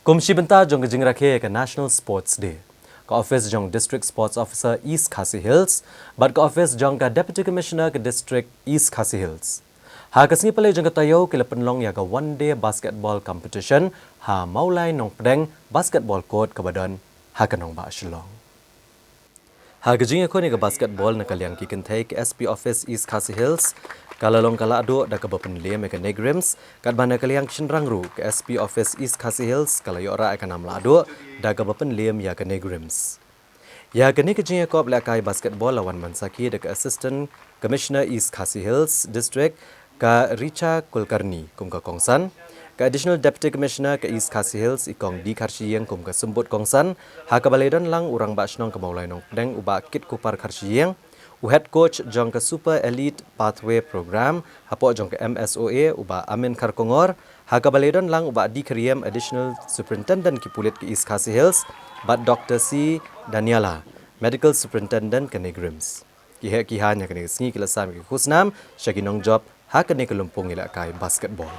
Komisi Benta jong ke Jingiakob ke National Sports Day. Ke Office jong District Sports Officer East Khasi Hills, but ke Office jong ke Deputy Commissioner ke District East Khasi Hills. Ha kesini pala jong ke tayo ke penlong ya ke one day basketball competition ha maulai nong pedeng basketball court ke badan ha kenong ba Shillong. Ha ke Jingiakob ni ke basketball nak kaliang kiken thai ke SP Office East Khasi Hills. Kalau long kala ado dah ke berpenilai mereka negrims, kat mana kalian cenderangru ke SP Office East Khasi Hills kalau yora akan namla ado dah ke berpenilai ya ke negrims. Ya ke ni ke Jingiakob ialehkai basketball lawan Mansaki dekat Assistant Commissioner East Khasi Hills District ke Richa Kulkarni kum ke Kongsan, ke Additional Deputy Commissioner ke East Khasi Hills ikong di Karshiyeng kum ke Sembut Kongsan, ha ke baledan lang urang basnong ke maulai nong pedeng uba kit kupar Karshiyeng. Head coach jong ke Super Elite Pathway Program, hapo jong ke MSOA uba Amin Karkongor, ha ke baledon lang uba di Keriem Additional Superintendent ki Pulit ke East Khasi Hills, but Dr. C. Daniela, Medical Superintendent ke Negrims. Kiha nya ke Negisni kilasam ke Khusnam, syaginong job ha ke Lumpung ialehkai basketball.